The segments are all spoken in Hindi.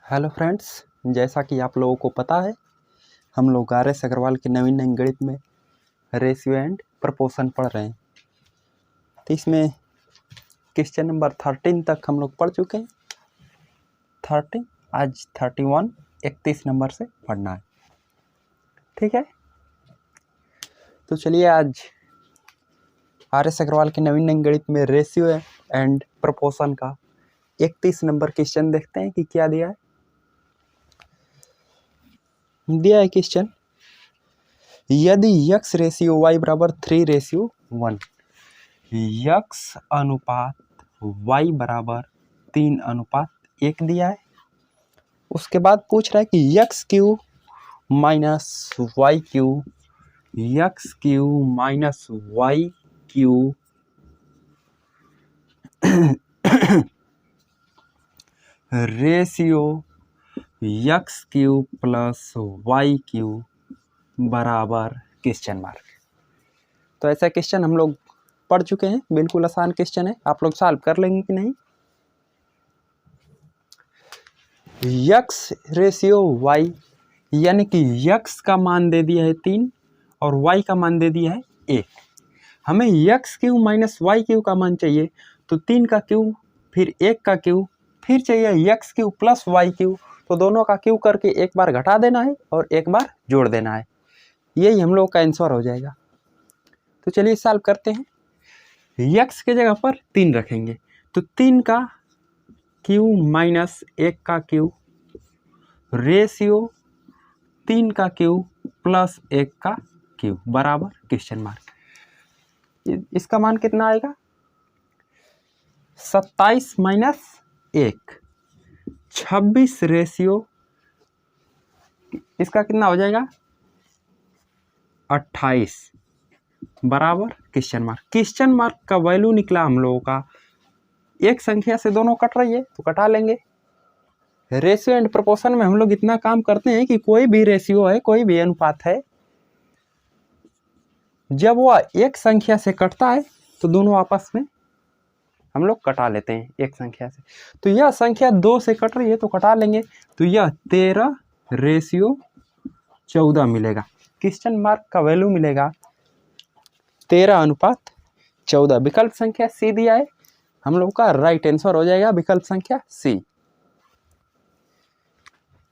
हेलो फ्रेंड्स, जैसा कि आप लोगों को पता है हम लोग RS अग्रवाल के नवीन गणित में रेशियो एंड प्रपोर्शन पढ़ रहे हैं। तो इसमें क्वेश्चन नंबर 13 तक हम लोग पढ़ चुके हैं। 30 आज 31 31 नंबर से पढ़ना है, ठीक है। तो चलिए आज RS अग्रवाल के नवीन गणित में रेशियो एंड प्रपोर्शन का 31 नंबर क्वेश्चन देखते हैं कि क्या दिया है। दिया है क्वेश्चन, यदि x रेशियो y बराबर 3:1, x अनुपात y बराबर 3:1 दिया है। उसके बाद पूछ रहा है कि x q minus y q, x q minus y q ratio x q plus y q बराबर क्वेश्चन मार्क। तो ऐसा क्वेश्चन हम लोग पढ़ चुके हैं, बिल्कुल आसान क्वेश्चन है। आप लोग सॉल्व कर लेंगे कि नहीं। x रेशियो y यानी कि x का मान दे दिया है 3 और y का मान दे दिया है 1। हमें x q minus y q का मान चाहिए, तो 3 का क्यू फिर 1 का क्यू फिर चाहिए x q plus y q. तो दोनों का क्यू करके एक बार घटा देना है और एक बार जोड़ देना है। यही हम लोग का आंसर हो जाएगा। तो चलिए सॉल्व करते हैं। x के जगह पर 3 रखेंगे तो 3 का क्यू माइनस 1 का क्यू रेशियो 3 का क्यू प्लस 1 का क्यू बराबर क्वेश्चन मार्क। इसका मान कितना आएगा? 27 माइनस 1 26 रेशियो इसका कितना हो जाएगा? 28 बराबर क्वेश्चन मार्क। क्वेश्चन मार्क का वैल्यू निकला हम लोगों का, एक संख्या से दोनों कट रही है तो कटा लेंगे। रेशियो एंड प्रोपोर्शन में हम लोग इतना काम करते हैं कि कोई भी रेशियो है, कोई भी अनुपात है, जब वह एक संख्या से कटता है तो दोनों आपस में हम लोग कटा लेते हैं एक संख्या से। तो यह संख्या 2 से कट रही है तो कटा लेंगे। तो यह 13:14 मिलेगा। क्वेश्चन मार्क का वैल्यू मिलेगा 13:14। विकल्प संख्या सी दिया है, हम लोग का राइट आंसर हो जाएगा विकल्प संख्या सी।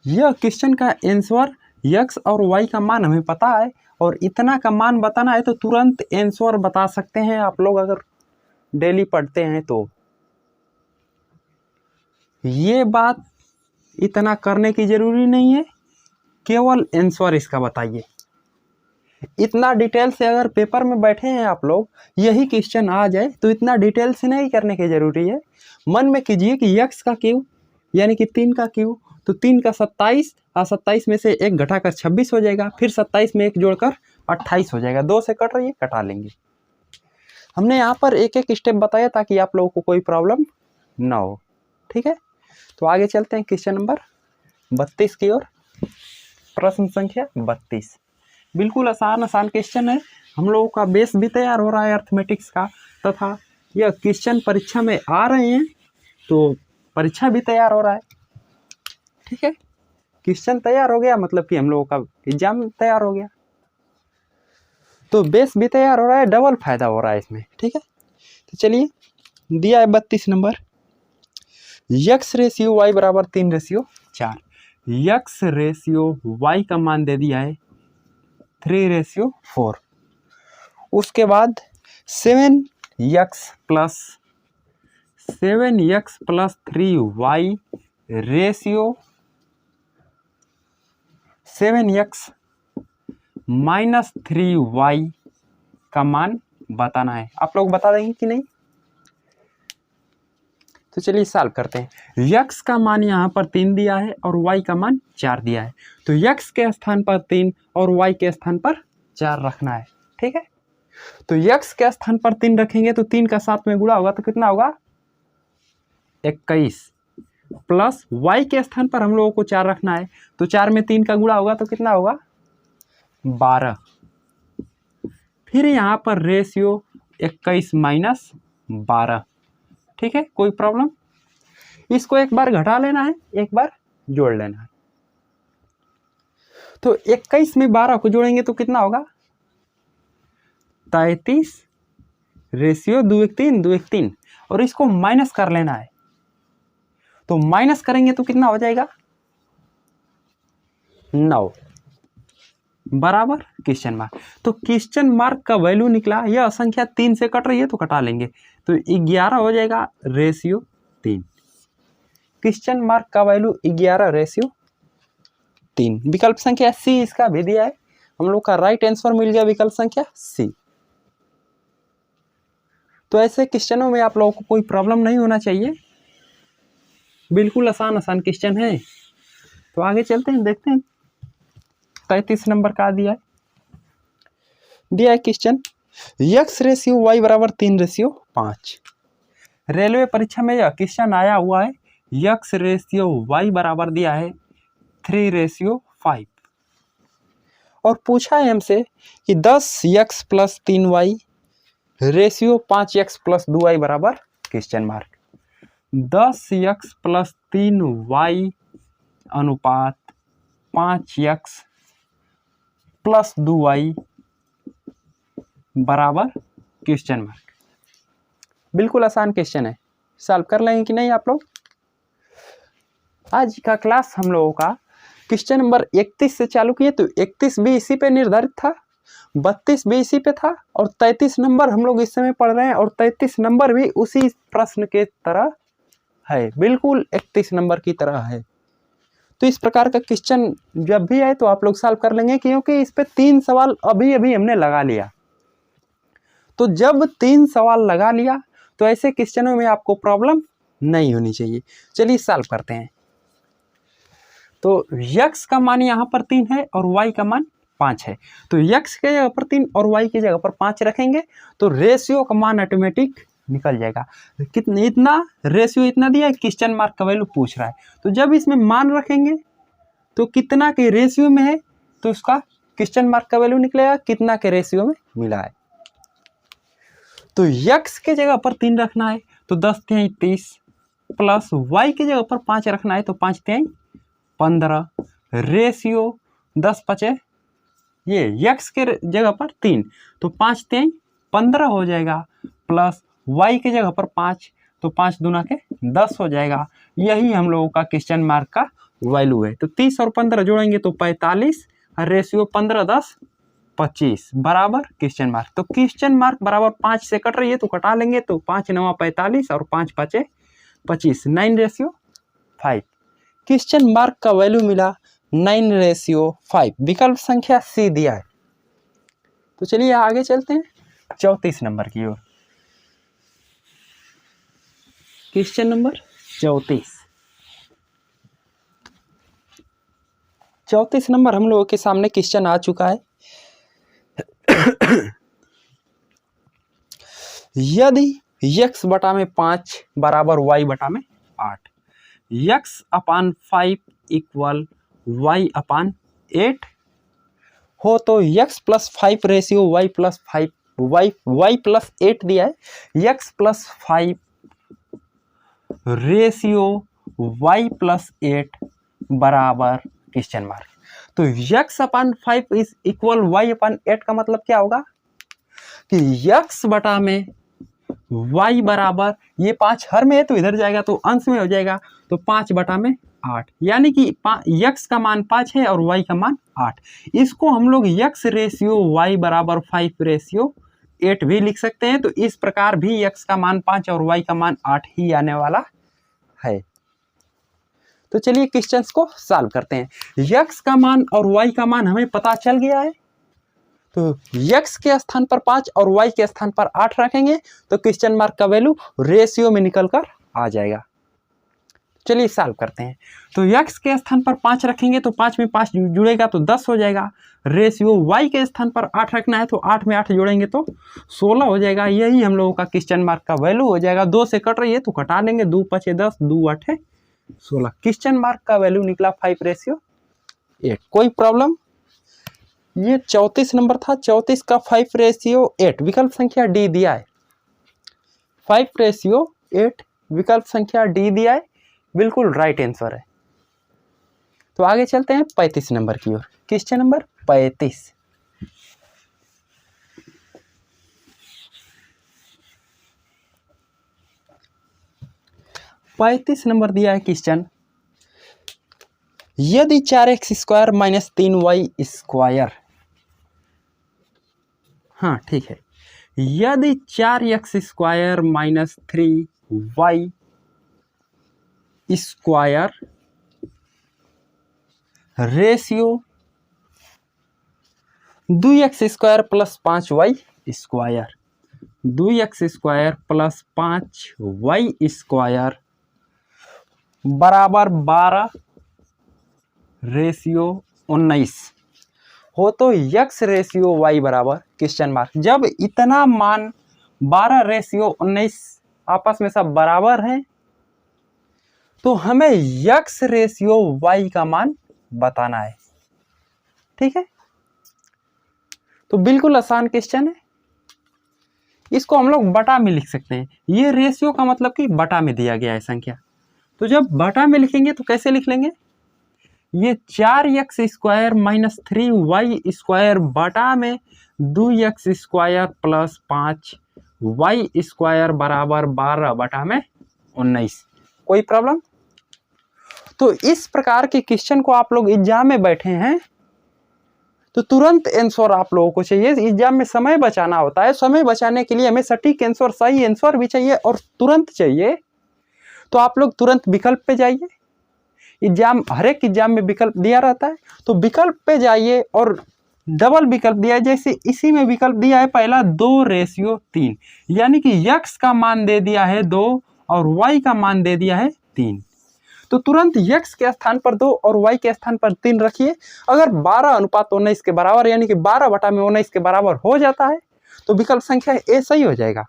यह क्वेश्चन का आंसर x और y का मान हमें पता है और इतना का मान बताना है तो तुरंत आंसर बता सकते हैं आप लोग अगर डेली पढ़ते हैं तो। ये बात इतना करने की जरूरी नहीं है, केवल आंसर इसका बताइए। इतना डिटेल से अगर पेपर में बैठे हैं आप लोग, यही क्वेश्चन आ जाए तो इतना डिटेल से नहीं करने की जरूरी है। मन में कीजिए कि x का क्यू यानी कि 3 का क्यू, तो 3 का 27 और 27 में से 1 घटाकर 26 हो जाएगा, फिर 27 में 1 जोड़कर 28 हो जाएगा। 2 से कट रही है, कटा लेंगे। हमने यहाँ पर एक एक स्टेप बताया ताकि आप लोगों को कोई प्रॉब्लम ना हो, ठीक है। तो आगे चलते हैं क्वेश्चन नंबर 32 की ओर। प्रश्न संख्या 32 बिल्कुल आसान क्वेश्चन है। हम लोगों का बेस भी तैयार हो रहा है अर्थमेटिक्स का, तथा यह क्वेश्चन परीक्षा में आ रहे हैं तो परीक्षा भी तैयार हो रहा है, ठीक है। क्वेश्चन तैयार हो गया मतलब कि हम लोगों का एग्जाम तैयार हो गया। तो बेस भी तैयार हो रहा है, डबल फायदा हो रहा है इसमें, ठीक है। तो चलिए, दिया है 32 नंबर, x रेशियो y बराबर 3:4। x रेशियो y का मान दे दिया है 3:4। उसके बाद 7x plus 3y ratio 7x minus 3y का मान बताना है। आप लोग बता देंगे कि नहीं। तो चलिए सॉल्व करते हैं। x का मान यहाँ पर 3 दिया है और y का मान 4 दिया है, तो x के स्थान पर 3 और y के स्थान पर 4 रखना है, ठीक है। तो x के स्थान पर 3 रखेंगे तो 3 का 7 में गुणा होगा तो कितना होगा? 21 प्लस y के स्थान पर हम लोगों को 4 रखना है, तो 4 में 3 का गुणा होगा तो कितना होगा? 12। फिर यहाँ पर रेशियो 21 माइनस 12, ठीक है। कोई प्रॉब्लम? इसको एक बार घटा लेना है, एक बार जोड़ लेना है। तो 21 में 12 को जोड़ेंगे तो कितना होगा? 33 रेशियो 2 1 3 2 1 3, और इसको माइनस कर लेना है। तो माइनस करेंगे तो कितना हो जाएगा? 9 बराबर क्वेश्चन मार्क। तो क्वेश्चन मार्क का वैल्यू निकला, यह संख्या 3 से कट रही है तो कटा लेंगे, तो 11 हो जाएगा रेशियो 3। क्वेश्चन मार्क का वैल्यू 11 रेशियो 3। विकल्प संख्या सी इसका भी दिया है, हम लोग का राइट आंसर मिल गया विकल्प संख्या सी। तो ऐसे क्वेश्चनों में आप लोगों को कोई प्रॉब्लम नहीं होना चाहिए, बिल्कुल आसान आसान क्वेश्चन है। तो आगे चलते हैं, देखते हैं 33 नंबर का दिया है क्वेश्चन, x रेशियो y बराबर 3 रेशियो 5। रेलवे परीक्षा में यह क्वेश्चन आया हुआ है, x रेशियो y बराबर दिया है 3 रेशियो 5, और पूछा है हमसे कि 10x plus 3y ratio 5x plus 2y बराबर question mark. 10x plus 3y अनुपात 5x प्लस 2y बराबर क्वेश्चन मार्क। बिल्कुल आसान क्वेश्चन है, सॉल्व कर लेंगे कि नहीं आप लोग? आज का क्लास हम लोगों का क्वेश्चन नंबर 31 से चालू किए, तो 31 भी इसी पे निर्धारित था, 32 भी इसी पे था, और 33 नंबर हम लोग इस समय पढ़ रहे हैं, और 33 नंबर भी उसी प्रश्न के तरह है, बिल्कुल 31 नंबर की तरह है। तो इस प्रकार का क्वेश्चन जब भी आए तो आप लोग सॉल्व कर लेंगे, क्योंकि इस पे 3 सवाल अभी अभी हमने लगा लिया। तो जब 3 सवाल लगा लिया तो ऐसे क्वेश्चनों में आपको प्रॉब्लम नहीं होनी चाहिए। चलिए सॉल्व करते हैं। तो x का मान यहाँ पर 3 है और y का मान 5 है, तो x के जगह पर 3 और y की जगह पर 5 रखेंगे तो रेशियो का मान ऑटोमेटिक निकल जाएगा। कितने, इतना रेशियो इतना दिया है, क्वेश्चन मार्क का वैल्यू पूछ रहा है, तो जब इसमें मान रखेंगे तो कितना के रेशियो में है, तो उसका क्वेश्चन मार्क का वैल्यू निकलेगा कितना के रेशियो में मिला है। तो x के जगह पर 3 रखना है तो 10 तिहाई 30, प्लस y के जगह पर 5 रखना है तो 5 तिहाई 15, रेशियो 10 5 ये x के जगह पर 3 तो 5 तिहाई 15 हो जाएगा, प्लस y के जगह पर 5 तो 5 दूना के 10 हो जाएगा। यही हम लोगों का क्वेश्चन मार्क का वैल्यू है। तो 30 और 15 जोड़ेंगे तो 45, रेशियो 15 10 25 बराबर क्वेश्चन मार्क। तो क्वेश्चन मार्क बराबर 5 से कट रही है तो कटा लेंगे, तो 5 9 45 और 5 5 25, 9 रेशियो 5। क्वेश्चन मार्क का वैल्यू मिला 9 रेशियो 5, विकल्प संख्या सी दिया है। तो चलिए आगे चलते हैं 34 नंबर की ओर। क्वेश्चन नंबर 34 नंबर हम लोगों के सामने क्वेश्चन आ चुका है। यदि x बटा में 5 बराबर y बटा में 8, x अपान 5 इक्वल y अपान 8 हो तो x plus 5 ratio y plus 5 y plus 8 दिया है, x plus 5 ratio y plus 8 बराबर क्वेश्चन मार्क। तो x upon 5 is equal y अपान 8 का मतलब क्या होगा कि x बटा में y बराबर, ये 5 हर में है तो इधर जाएगा तो अंश में हो जाएगा, तो 5 बटा में 8, यानी कि x का मान 5 है और y का मान 8। इसको हम लोग x रेशियो y बराबर 5 रेशियो 8 भी लिख सकते हैं। तो इस प्रकार भी x का मान 5 और y का मान 8 ही आने वाला है। तो चलिए क्वेश्चंस को सॉल्व करते हैं। x का मान और y का मान हमें पता चल गया है, तो x के स्थान पर 5 और y के स्थान पर 8 रखेंगे तो क्वेश्चन मार्क का वैल्यू रेशियो में निकल कर आ जाएगा। चलिए सॉल्व करते हैं। तो x के स्थान पर 5 रखेंगे तो 5 में 5 जुड़ेगा तो 10 हो जाएगा, रेशियो y के स्थान पर 8 रखना है तो 8 में 8 जोड़ेंगे तो 16 हो जाएगा। यही हम लोगों का क्वेश्चन मार्क का वैल्यू हो जाएगा। 2 से कट रही है तो कटा लेंगे, 2 5 10 2 8 16, क्वेश्चन मार्क का वैल्यू निकला 5 रेशियो 8। कोई प्रॉब्लम? ये 34 नंबर था, 34 का 5 रेशियो 8, विकल्प संख्या डी दिया है। 5 रेशियो 8 विकल्प संख्या डी दिया है, बिल्कुल राइट आंसर है। तो आगे चलते हैं 35 नंबर की ओर। Question number 35। नंबर दिया है क्वेश्चन, यदि 4x² माइनस 3y², हाँ ठीक है, यदि 4x² minus 3y² ratio 2x² plus 5y², 2x² plus 5y² बराबर 12 रेशियो 19 हो तो x रेशियो y बराबर क्वेश्चन मार्क। जब इतना मान 12 रेशियो 19 आपस में सब बराबर हैं तो हमें x रेशियो y का मान बताना है। ठीक है, तो बिल्कुल आसान क्वेश्चन है। इसको हम लोग बटा में लिख सकते हैं। ये रेशियो का मतलब कि बटा में दिया गया है संख्या, तो जब बटा में लिखेंगे तो कैसे लिख लेंगे, ये 4x² माइनस 3y² बटा में 2x² प्लस 5y² बराबर 12 बटा में 19। कोई प्रॉब्लम? तो इस प्रकार के क्वेश्चन को आप लोग एग्जाम में बैठे हैं तो तुरंत आंसर आप लोगों को चाहिए। एग्जाम में समय बचाना होता है, समय बचाने के लिए हमें सटीक आंसर, सही आंसर भी चाहिए और तुरंत चाहिए। तो आप लोग तुरंत विकल्प पे जाइए। एग्जाम, हर एक एग्जाम में विकल्प दिया रहता है, तो विकल्प पे जाइए और डबल विकल्प दिया है। जैसे इसी में विकल्प दिया है पहला 2 रेशियो 3, यानी कि x का मान दे दिया है 2 और y का मान दे दिया है 3। तो तुरंत x के स्थान पर 2 और y के स्थान पर 3 रखिए। अगर 12:19 के बराबर यानी कि 12 बटा में 19 के बराबर हो जाता है तो विकल्प संख्या ए सही हो जाएगा।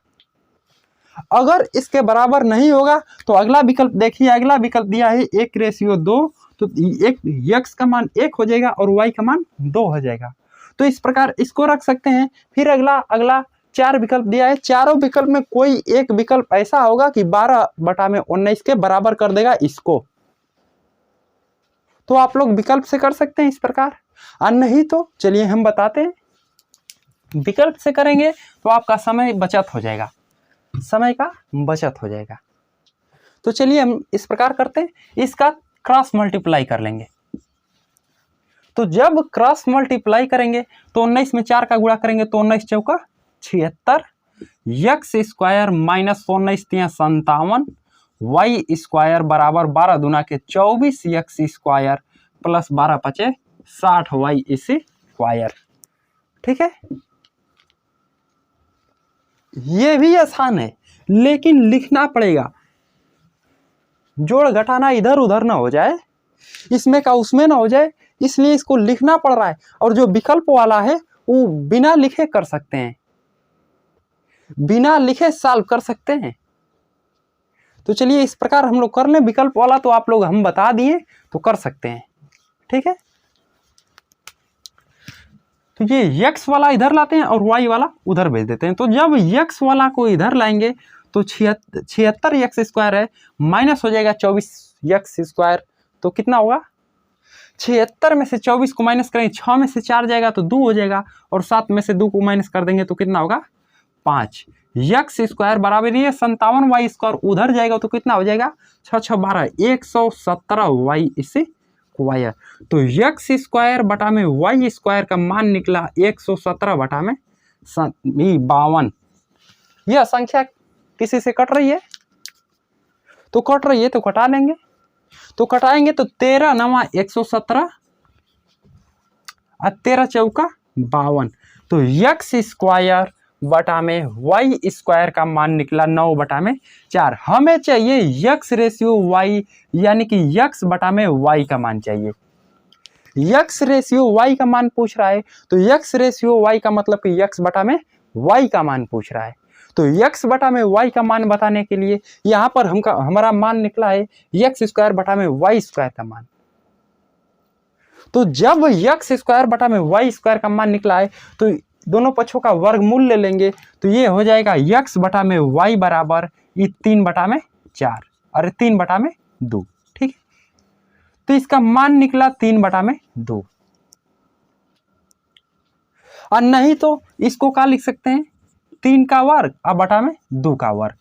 अगर इसके बराबर नहीं होगा तो अगला विकल्प देखिए, अगला विकल्प दिया है 1 रेशियो 2, तो एक x का मान 1 हो जाएगा और y का मान 2 हो जाएगा। तो इस प्रकार इसको रख सकते हैं। फिर अगला 4 विकल्प दिया है, चारों विकल्प में कोई एक विकल्प ऐसा होगा कि 12 बटा में 19 के बराबर कर देगा इसको, तो आप लोग विकल्प से कर सकते हैं इस प्रकार। और नहीं तो चलिए हम बताते हैं, विकल्प से करेंगे तो आपका समय बचत हो जाएगा, समय का बचत हो जाएगा। तो चलिए हम इस प्रकार करते हैं, इसका क्रॉस मल्टीप्लाई कर लेंगे। तो जब क्रॉस मल्टीप्लाई करेंगे तो 19 में 4 का गुणा करेंगे तो 19 चौका 76, x² माइनस 19 57, y² बराबर 12 दूना के 24 x² प्लस 12 पचे 60 y²। ठीक है, ये भी आसान है लेकिन लिखना पड़ेगा। जोड़ घटाना इधर उधर ना हो जाए, इसमें का उसमें ना हो जाए, इसलिए इसको लिखना पड़ रहा है। और जो विकल्प वाला है वो बिना लिखे कर सकते हैं, बिना लिखे सॉल्व कर सकते हैं। तो चलिए इस प्रकार हम लोग कर लें। विकल्प वाला तो आप लोग हम बता दिए तो कर सकते हैं। ठीक है, तो ये x वाला इधर लाते हैं और y वाला उधर भेज देते हैं। तो जब x वाला को इधर लाएंगे तो 76 x² है, माइनस हो जाएगा 24 x², तो कितना होगा, 76 में से 24 को माइनस करेंगे, 6 में से 4 जाएगा तो 2 हो जाएगा, और 7 में से 2 को माइनस कर देंगे तो कितना होगा 5। x² बराबर ये 57 y² उधर जाएगा तो कितना हो जाएगा 6 6 12 117 y²। तो x² बटा में y² का मान निकला 117 बटा में 52। यह संख्या किसी से कट रही है तो कट रही है तो कटा लेंगे। तो कटाएंगे तो 13 9 117 और 13 चौका 52। तो x² बटा में y² का मान निकला 9 बटा में 4। हमें चाहिए x रेशियो y, यानी कि x बटा में y का मान चाहिए। x रेशियो y का मान पूछ रहा है तो x रेशियो y का मतलब कि x बटा में y का मान पूछ रहा है। तो x बटा में y का मान बताने के लिए यहाँ पर हमारा मान निकला है x² बटा में y² का मान। तो जब x² बटा में y² का मान निकला है तो दोनों पक्षों का वर्गमूल ले लेंगे, तो ये हो जाएगा x बटा में y बराबर 3 बटा में 4 और 3 बटा में 2। ठीक है, तो इसका मान निकला 3/2। और नहीं तो इसको क्या लिख सकते हैं, 3 का वर्ग और बटा में 2 का वर्ग।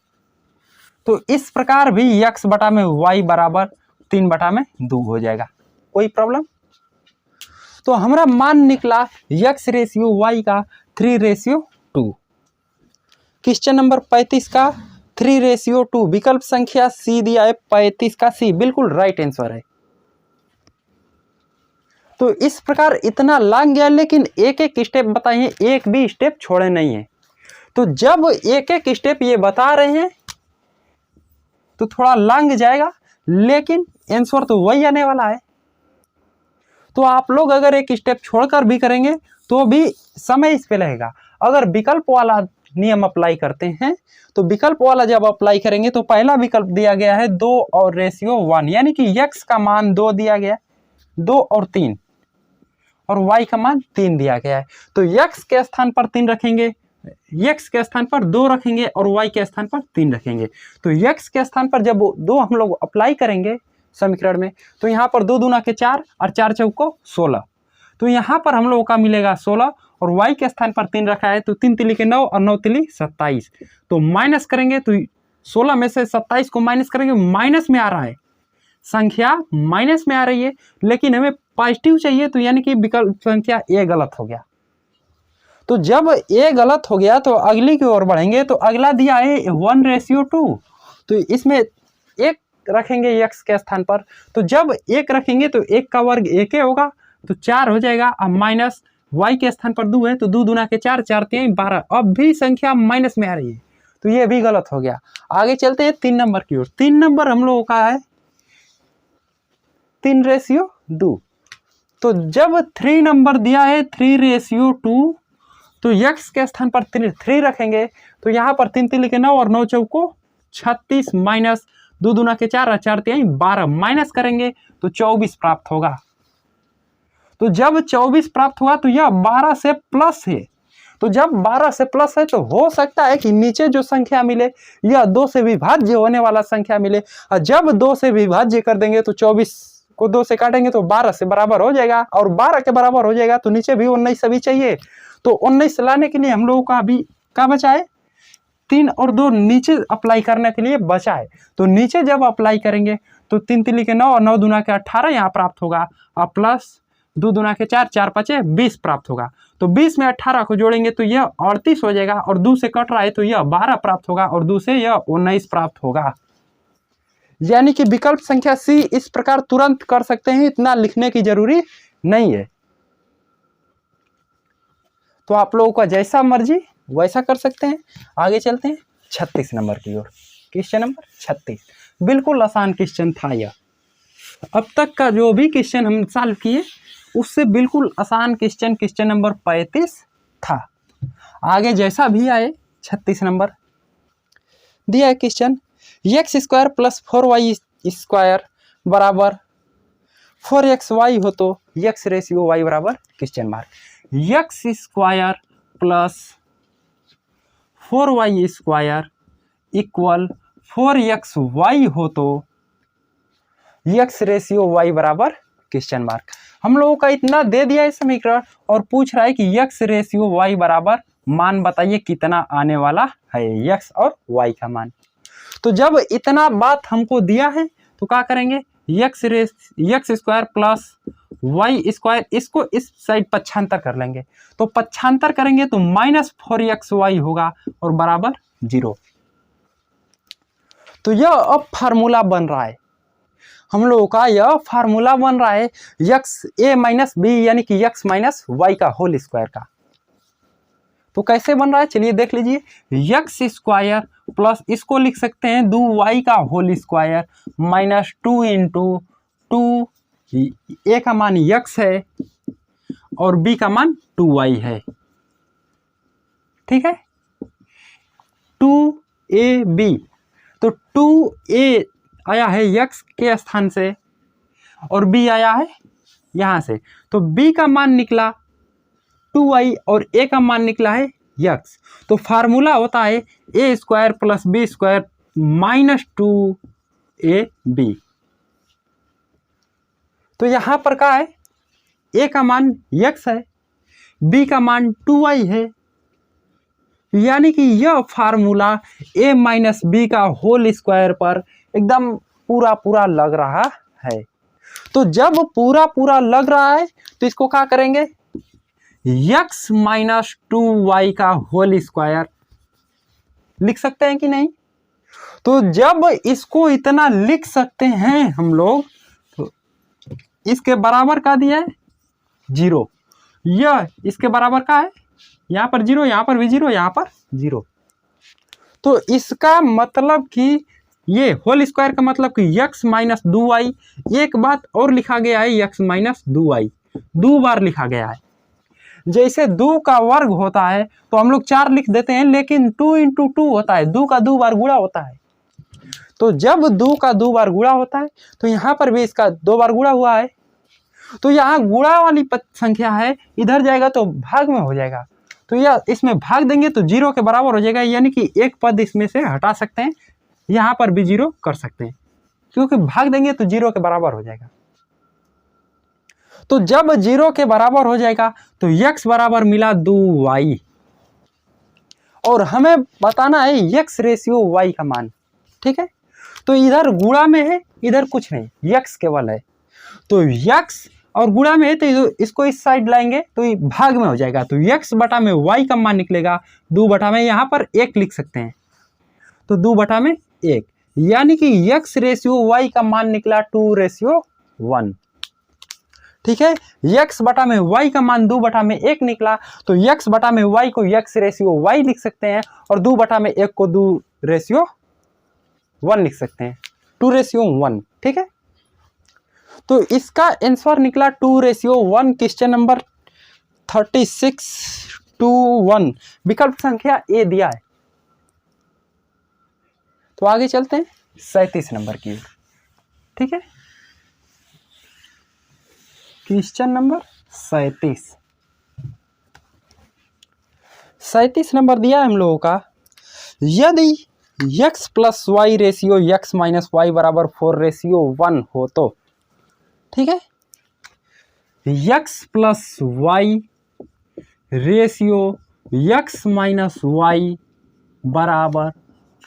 तो इस प्रकार भी x बटा में y बराबर 3/2 हो जाएगा। कोई प्रॉब्लम? तो हमारा मान निकला x रेशियो y का 3:2। क्वेश्चन नंबर 35 का 3:2, विकल्प संख्या सी दिया है 35 का सी, बिल्कुल राइट आंसर है। तो इस प्रकार इतना लग गया, लेकिन एक एक स्टेप बताइए, एक भी स्टेप छोड़े नहीं है। तो जब एक एक स्टेप ये बता रहे हैं तो थोड़ा लंग जाएगा, लेकिन आंसर तो वही आने वाला है। तो आप लोग अगर एक स्टेप छोड़कर भी करेंगे तो भी समय इस पे लगेगा। अगर विकल्प वाला नियम अप्लाई करते हैं तो विकल्प वाला जब अप्लाई करेंगे तो पहला विकल्प दिया गया है 2 और रेशियो 1, यानी कि x का मान 2 दिया गया, 2 और 3, और y का मान 3 दिया गया है। तो x के स्थान पर 3 रखेंगे, x के स्थान पर 2 रखेंगे और y के स्थान पर 3 रखेंगे। तो x के स्थान पर जब 2 हम लोग अप्लाई करेंगे समीकरण में, तो यहाँ पर 2 दूना के 4 और 4 चौको 16। तो यहाँ पर हम लोगों का मिलेगा 16, और y के स्थान पर 3 रखा है, तो 3 तिली के 9 और 9 तिली 27। तो माइनस करेंगे तो 16 में से 27 को माइनस करेंगे, माइनस में आ रहा है, संख्या माइनस में आ रही है, लेकिन हमें पॉजिटिव चाहिए, तो यानी कि विकल्प संख्या ए गलत हो गया। तो जब ए गलत हो गया तो अगली की ओर बढ़ेंगे। तो अगला दिया है 1:2, तो इसमें 1 रखेंगे x के स्थान पर। तो जब 1 रखेंगे तो 1 का वर्ग 1 होगा, तो 4 हो जाएगा। अब माइनस y के स्थान पर 2 है, तो 2 दूना के 4, 4 3 12। अब भी संख्या माइनस में आ रही है, तो ये भी गलत हो गया। आगे चलते हैं 3 नंबर की ओर। 3 नंबर हम लोगों का है 3:2। तो जब 3 नंबर दिया है 3:2, तो x के स्थान पर 3 रखेंगे, तो यहाँ पर 3 तिली के 9 और 9 चौको 36, माइनस 2 दूना के 4 और 4 3 12, माइनस करेंगे तो 24 प्राप्त होगा। तो जब 24 प्राप्त हुआ तो यह 12 से प्लस है। तो जब 12 से प्लस है तो हो सकता है कि नीचे जो संख्या मिले यह 2 से विभाज्य होने वाला संख्या मिले, और जब 2 से विभाज्य कर देंगे तो 24 को 2 से काटेंगे तो 12 से बराबर हो जाएगा, और 12 के बराबर हो जाएगा तो नीचे भी 19 अभी चाहिए। तो 19 लाने के लिए हम लोगों का अभी क्या बचा है, 3 और 2 नीचे अप्लाई करने के लिए बचा है। तो नीचे जब अप्लाई करेंगे तो 3 तिली के 9 और 9 दूना के 18 यहाँ प्राप्त होगा, और प्लस 2 दूना के 4, 4 5 20 प्राप्त होगा। तो 20 में 18 को जोड़ेंगे तो यह 38 हो जाएगा, और 2 से कट रहा है तो यह 12 प्राप्त होगा, और 2 से यह 19 प्राप्त होगा। यानी कि विकल्प संख्या सी इस प्रकार तुरंत कर सकते हैं, इतना लिखने की जरूरी नहीं है। तो आप लोगों का जैसा मर्जी वैसा कर सकते हैं। आगे चलते हैं 36 नंबर की ओर। क्वेश्चन नंबर 36 बिल्कुल आसान क्वेश्चन था यह। अब तक का जो भी क्वेश्चन हम सॉल्व किए उससे बिल्कुल आसान क्वेश्चन नंबर 35 था। आगे जैसा भी आए 36 नंबर दिया है क्वेश्चन, x² + 4y² बराबर 4xy हो तो x/y बराबर x² + 4y² इक्वल 4xy हो तो x/y बराबर ? हम लोगों का इतना दे दिया है समीकरण, और पूछ रहा है कि x/y बराबर मान बताइए कितना आने वाला है, x और y का मान। तो जब इतना बात हमको दिया है तो क्या करेंगे, x² + y², इसको इस साइड पक्षांतर कर लेंगे। तो पक्षांतर करेंगे तो -4xy होगा और बराबर 0। तो यह अब फार्मूला बन रहा है, हम लोगों का यह फार्मूला बन रहा है a - b यानी कि x - y का होल स्क्वायर का। तो कैसे बन रहा है चलिए देख लीजिए, x² प्लस इसको लिख सकते हैं 2y का होल स्क्वायर -2 × 2, a का मान x है और b का मान 2y है, ठीक है। 2ab, तो 2a आया है x के स्थान से और b आया है यहां से, तो b का मान निकला 2y और a का मान निकला है x। तो फार्मूला होता है a² + b² - 2ab। तो यहाँ पर क्या है, a का मान x है, b का मान 2y है, यानी कि यह फार्मूला a माइनस बी का होल स्क्वायर पर एकदम पूरा पूरा लग रहा है। तो जब पूरा पूरा लग रहा है तो इसको क्या करेंगे, x माइनस 2y का होल स्क्वायर लिख सकते हैं कि नहीं। तो जब इसको इतना लिख सकते हैं हम लोग, तो इसके बराबर का दिया है 0, यह इसके बराबर का है, यहाँ पर 0, यहाँ पर भी 0, यहाँ पर 0। तो इसका मतलब कि ये होल स्क्वायर का मतलब कि x माइनस 2y, एक बात और लिखा गया है x माइनस 2y, 2 बार लिखा गया है। जैसे 2 का वर्ग होता है तो हम लोग 4 लिख देते हैं, लेकिन 2 इंटू 2 होता है, 2 का 2 बार गुणा होता है। तो जब 2 का 2 बार गुणा होता है तो यहाँ पर भी इसका 2 बार गुणा हुआ है। तो यहाँ गुणा वाली संख्या है, इधर जाएगा तो भाग में हो जाएगा, तो यह इसमें भाग देंगे तो 0 के बराबर हो जाएगा, यानी कि एक पद इसमें से हटा सकते हैं, यहाँ पर भी 0 कर सकते हैं, क्योंकि भाग देंगे तो 0 के बराबर हो जाएगा। तो जब 0 के बराबर हो जाएगा तो x बराबर मिला 2y, और हमें बताना है x रेशियो y का मान। ठीक है, तो इधर गुणा में है, इधर कुछ नहीं, x केवल है, तो x और गुणा में है तो इसको इस साइड लाएंगे तो ये भाग में हो जाएगा, तो x बटा में y का मान निकलेगा 2 बटा में, यहाँ पर 1 लिख सकते हैं, तो 2 बटा में 1, यानी कि x रेशियो y का मान निकला 2:1। ठीक है, x बटा में y का मान 2 बटा में 1 निकला, तो x बटा में y को x रेशियो y लिख सकते हैं, और 2 बटा में 1 को 2:1 लिख सकते हैं, 2:1। ठीक है, तो इसका आंसर निकला 2:1, क्वेश्चन नंबर 36/1, विकल्प संख्या ए दिया है। तो आगे चलते हैं 37 नंबर की। ठीक है, क्वेश्चन नंबर 37 नंबर दिया है हम लोगों का, यदि x plus y ratio x minus y बराबर 4:1 हो तो, ठीक है, x plus y ratio x minus y बराबर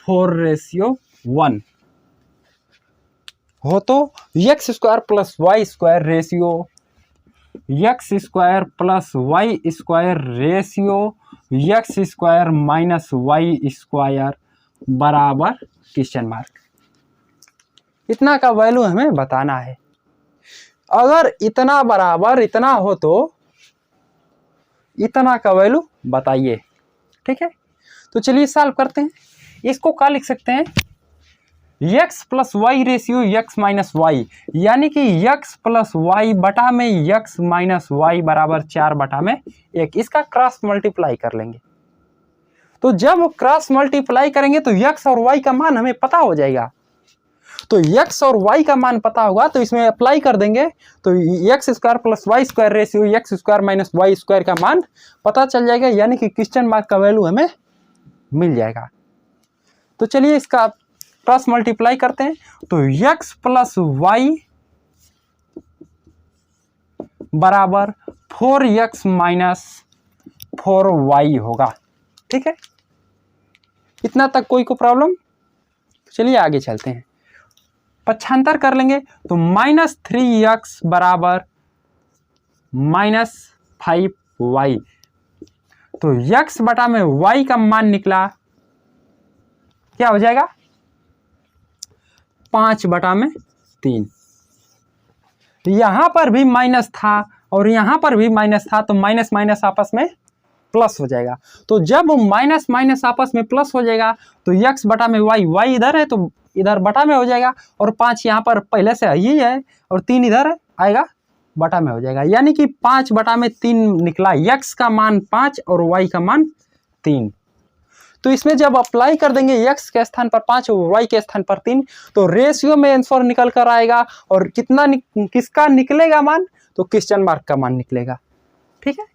4:1 हो तो x square plus y square ratio x square plus y square ratio x square minus y square बराबर क्वेश्चन मार्क, इतना का वैल्यू हमें बताना है। अगर इतना बराबर इतना हो तो इतना का वैल्यू बताइए। ठीक है, तो चलिए सॉल्व करते हैं। इसको क्या लिख सकते हैं, x plus y ratio x minus y, यानी कि x प्लस वाई बटा में x माइनस वाई बराबर 4 बटा में 1, इसका क्रॉस मल्टीप्लाई कर लेंगे। तो जब क्रॉस मल्टीप्लाई करेंगे तो x और y का मान हमें पता हो जाएगा, तो x और y का मान पता होगा तो इसमें अप्लाई कर देंगे, तो x square plus y square ratio x square minus y square का मान पता चल जाएगा, यानी कि क्वेश्चन मार्क का वैल्यू हमें मिल जाएगा। तो चलिए इसका क्रॉस मल्टीप्लाई करते हैं, तो x प्लस वाई बराबर 4x माइनस 4y होगा। ठीक है, इतना तक कोई को प्रॉब्लम। चलिए आगे चलते हैं, पक्षांतर कर लेंगे तो -3x बराबर -5y, तो x बटा में y का मान निकला क्या हो जाएगा 5 बटा में 3। यहां पर भी माइनस था और यहां पर भी माइनस था, तो माइनस माइनस आपस में प्लस हो जाएगा। तो जब माइनस माइनस आपस में प्लस हो जाएगा तो x बटा में y इधर है तो इधर बटा में हो जाएगा, और 5 यहाँ पर पहले से यही है और 3 इधर आएगा बटा में हो जाएगा, यानी कि 5 बटा में 3 निकला, x का मान 5 और y का मान 3। तो इसमें जब अप्लाई कर देंगे x के स्थान पर 5 और y के स्थान पर 3, तो रेशियो में आंसर निकल कर आएगा, और कितना किसका निकलेगा मान, तो क्वेश्चन मार्क का मान निकलेगा। ठीक है,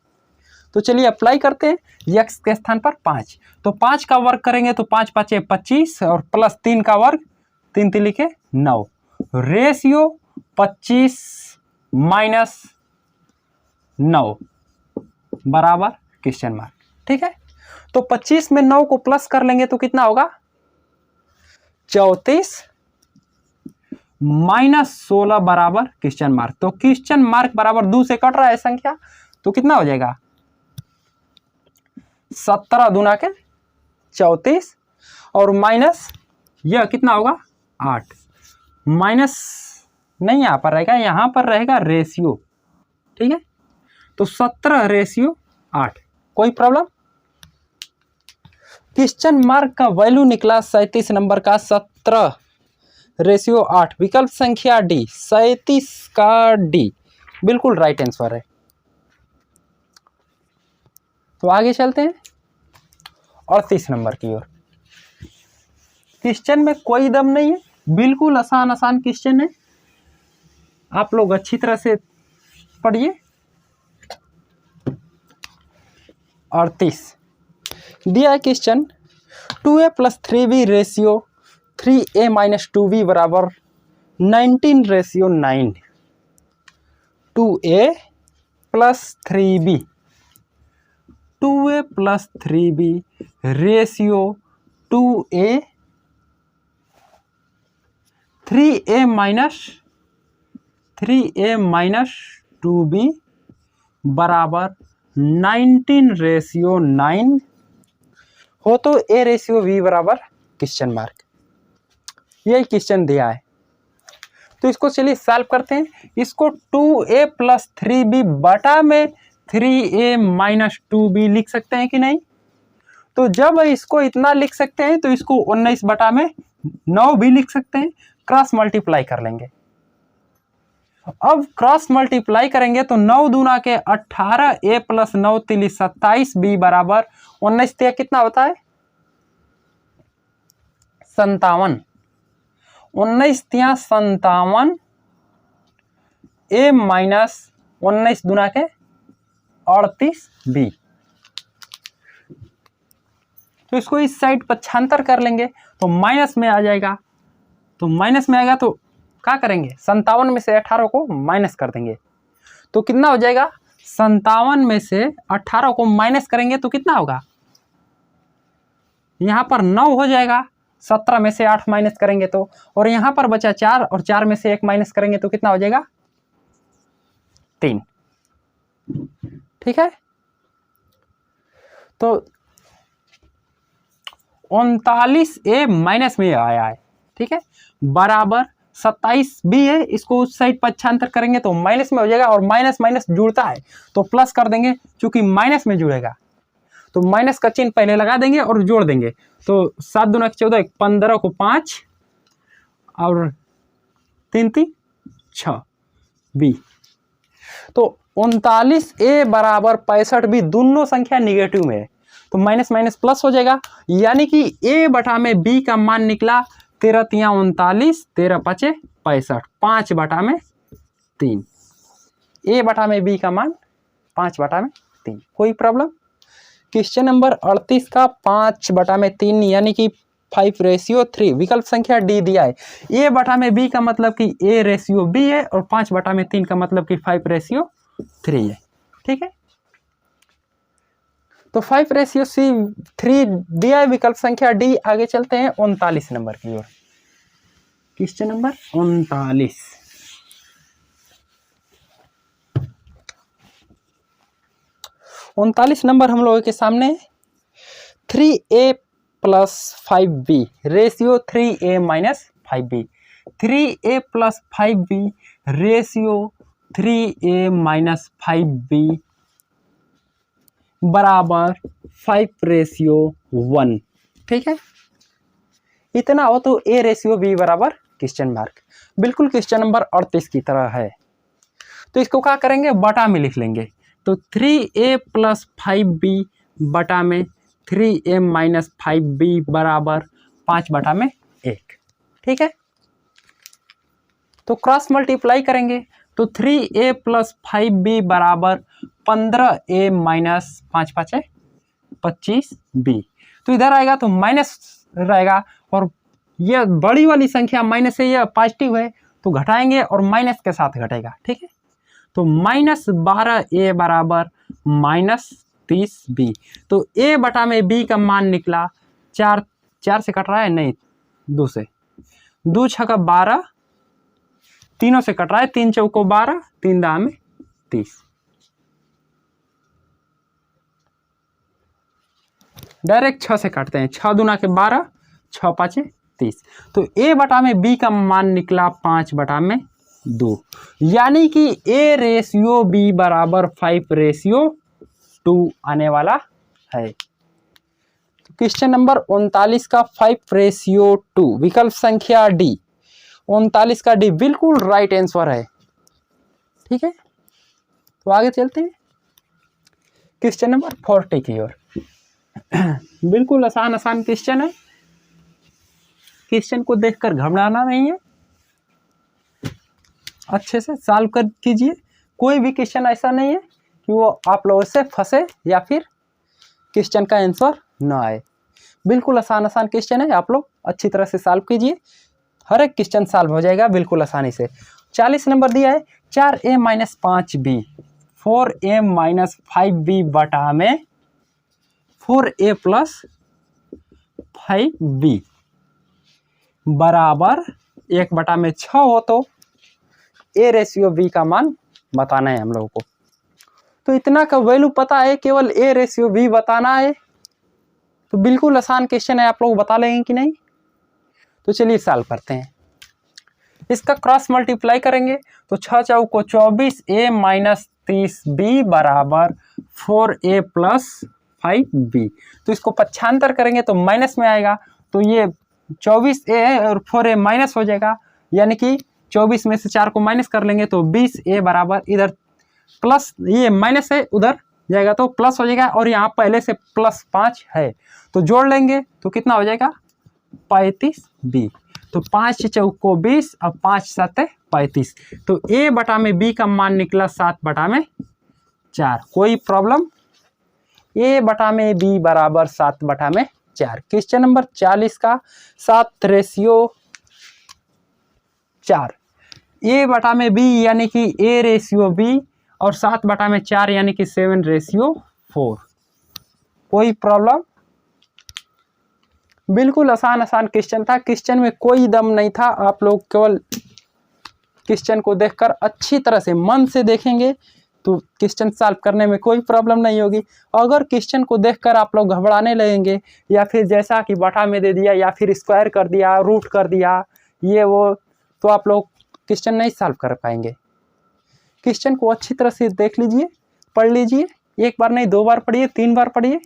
तो चलिए अप्लाई करते हैं, x के स्थान पर 5, तो 5 का वर्ग करेंगे तो 5 5 25 और प्लस 3 का वर्ग 3 3 लिखे 9, रेशियो 25 माइनस 9 बराबर क्वेश्चन मार्क। ठीक है, तो 25 में 9 को प्लस कर लेंगे तो कितना होगा 34 माइनस 16 बराबर क्वेश्चन मार्क। तो क्वेश्चन मार्क बराबर 2 से कट रहा है संख्या, तो कितना हो जाएगा 17 दूना के 34 और माइनस यह कितना होगा 8, माइनस नहीं यहाँ पर रहेगा, यहाँ पर रहेगा रेशियो। ठीक है, तो 17:8। कोई प्रॉब्लम? क्वेश्चन मार्क का वैल्यू निकला 37 नंबर का 17:8। विकल्प संख्या डी 37 का डी बिल्कुल राइट आंसर है। तो आगे चलते हैं 38 नंबर की ओर। क्वेश्चन में कोई दम नहीं है, बिल्कुल आसान आसान क्वेश्चन है, आप लोग अच्छी तरह से पढ़िए। 38 दिया है question 2a + 3b ratio 3a - 2b बराबर 19:9। 2a + 3b 2a + 3b ratio 2a 3a - 2b बराबर 19:9 हो तो a/b बराबर क्वेश्चन मार्क। यही क्वेश्चन दिया है, तो इसको चलिए सॉल्व करते हैं। इसको 2a + 3b बटा में 3a - 2b लिख सकते हैं कि नहीं? तो जब इसको इतना लिख सकते हैं तो इसको 19 बटा में 9 भी लिख सकते हैं। क्रॉस मल्टीप्लाई कर लेंगे। अब क्रॉस मल्टीप्लाई करेंगे तो 9 दूना के 18, a + 9 तिली 27 b बराबर 19 तिया कितना होता है 57। 19 तिया 57 a - 19 दूना के 38 b। तो इसको इस साइड पक्षांतर कर लेंगे तो माइनस में आ जाएगा। तो माइनस में आएगा तो क्या करेंगे 57 में से 18 को माइनस कर देंगे तो कितना हो जाएगा 57 में से 18 को माइनस करेंगे तो कितना होगा, यहाँ पर 9 हो जाएगा। 17 में से 8 माइनस करेंगे तो, और यहाँ पर बचा 4 और 4 में से 1 माइनस करेंगे तो कितना हो जाएगा 3। ठीक है, तो 39a माइनस में आया है। ठीक है, बराबर 27 भी है, इसको उस साइड पक्षांतर करेंगे तो माइनस में हो जाएगा, और माइनस माइनस जुड़ता है तो प्लस कर देंगे, क्योंकि माइनस में जुड़ेगा तो माइनस का चिन्ह पहले लगा देंगे और जोड़ देंगे। तो 7 दूना 14, 15 को 5 और 3 3 6 बी। तो 39a बराबर 65 भी, दोनों संख्या निगेटिव में है तो माइनस माइनस प्लस हो जाएगा, यानी कि a बटा में b का मान निकला 13 तिया 39, 13 5 65, 5 बटा में 3। a बटा में b का मान 5 बटा में 3। कोई प्रॉब्लम? क्वेश्चन नंबर 38 का 5 बटा में 3 यानी कि 5:3। विकल्प संख्या डी दिया है। a बटा में b का मतलब कि a/b है, और 5 बटा में 3 का मतलब कि 5:3 है। ठीक है, तो 5:3 दिया है विकल्प संख्या डी। आगे चलते हैं 39 नंबर की ओर। Question number 39। 39 नंबर हम लोगों के सामने 3a + 5b ratio 3a - 5b। 3a + 5b ratio 3a - 5b बराबर 5:1। ठीक है, इतना हो तो a/b बराबर क्वेश्चन मार्क। बिल्कुल क्वेश्चन नंबर 38 की तरह है। तो इसको क्या करेंगे, बटा में लिख लेंगे। तो 3a + 5b बटा में 3a - 5b बराबर 5 बटा में 1। ठीक है, तो क्रॉस मल्टीप्लाई करेंगे तो 3a + 5b बराबर 15a - 5 5 25b। तो इधर आएगा तो माइनस रहेगा, और यह बड़ी वाली संख्या माइनस है, यह पॉजिटिव है तो घटाएंगे और माइनस के साथ घटेगा। ठीक है, तो -12a बराबर -30b। तो a बटा में b का मान निकला 4, 4 से कट रहा है, नहीं 2 से, 2 छक्का 12, तीनों से कट रहा है, 3 चौको 12, 3 दाम में 30। डायरेक्ट 6 से काटते हैं, 6 दूना के 12, 6 पाँचे 30। तो a बटा में b का मान निकला 5 बटा में 2, यानी कि a रेशियो b बराबर 5:2 आने वाला है। तो क्वेश्चन नंबर 39 का 5:2 विकल्प संख्या डी, 39 का डी बिल्कुल राइट आंसर है। ठीक है, तो आगे चलते हैं क्वेश्चन नंबर 40 की ओर। बिल्कुल आसान क्वेश्चन है, क्वेश्चन को देखकर घबराना नहीं है, अच्छे से सॉल्व कर कीजिए। कोई भी क्वेश्चन ऐसा नहीं है कि वो आप लोगों से फंसे या फिर क्वेश्चन का आंसर ना आए। बिल्कुल आसान क्वेश्चन है, आप लोग अच्छी तरह से सॉल्व कीजिए, हर एक क्वेश्चन सॉल्व हो जाएगा बिल्कुल आसानी से। 40 नंबर दिया है 4a - 5b 4a - 5b बटा में 4a + 5b बराबर 1 बटा में 6 हो, तो a रेशियो b का मान बताना है हम लोगों को। तो इतना का वैल्यू पता है, केवल a रेशियो b बताना है, तो बिल्कुल आसान क्वेश्चन है, आप लोग बता लेंगे कि नहीं। तो चलिए सॉल्व करते हैं। इसका क्रॉस मल्टीप्लाई करेंगे तो 6 चौको 24a - 30b बराबर 4a + 5b। तो इसको पक्षांतर करेंगे तो माइनस में आएगा, तो ये 24a और 4a माइनस हो जाएगा, यानी कि 24 में से 4 को माइनस कर लेंगे तो 20a बराबर, इधर प्लस ये माइनस है उधर जाएगा तो प्लस हो जाएगा, और यहाँ पहले से +5 है तो जोड़ लेंगे तो कितना हो जाएगा 35b। तो 5 चौको 20 और 5 7 35। तो a बटा में b का मान निकला 7 बटा में 4। कोई प्रॉब्लम, a बटा में b बराबर 7 बटा में 4। क्वेश्चन नंबर 40 का 7:4, a बटा में b यानी कि a रेशियो b और 7 बटा में 4 यानी कि 7:4। कोई प्रॉब्लम, बिल्कुल आसान क्वेश्चन था, क्वेश्चन में कोई दम नहीं था। आप लोग केवल क्वेश्चन को देखकर अच्छी तरह से मन से देखेंगे तो क्वेश्चन सॉल्व करने में कोई प्रॉब्लम नहीं होगी। अगर क्वेश्चन को देखकर आप लोग घबराने लगेंगे या फिर जैसा कि बटा में दे दिया या फिर स्क्वायर कर दिया, रूट कर दिया, ये वो, तो आप लोग क्वेश्चन नहीं सॉल्व कर पाएंगे। क्वेश्चन को अच्छी तरह से देख लीजिए, पढ़ लीजिए, एक बार नहीं 2 बार पढ़िए, 3 बार पढ़िए।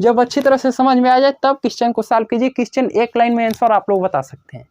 जब अच्छी तरह से समझ में आ जाए तब क्वेश्चन को सॉल्व कीजिए। क्वेश्चन एक लाइन में आंसर आप लोग बता सकते हैं।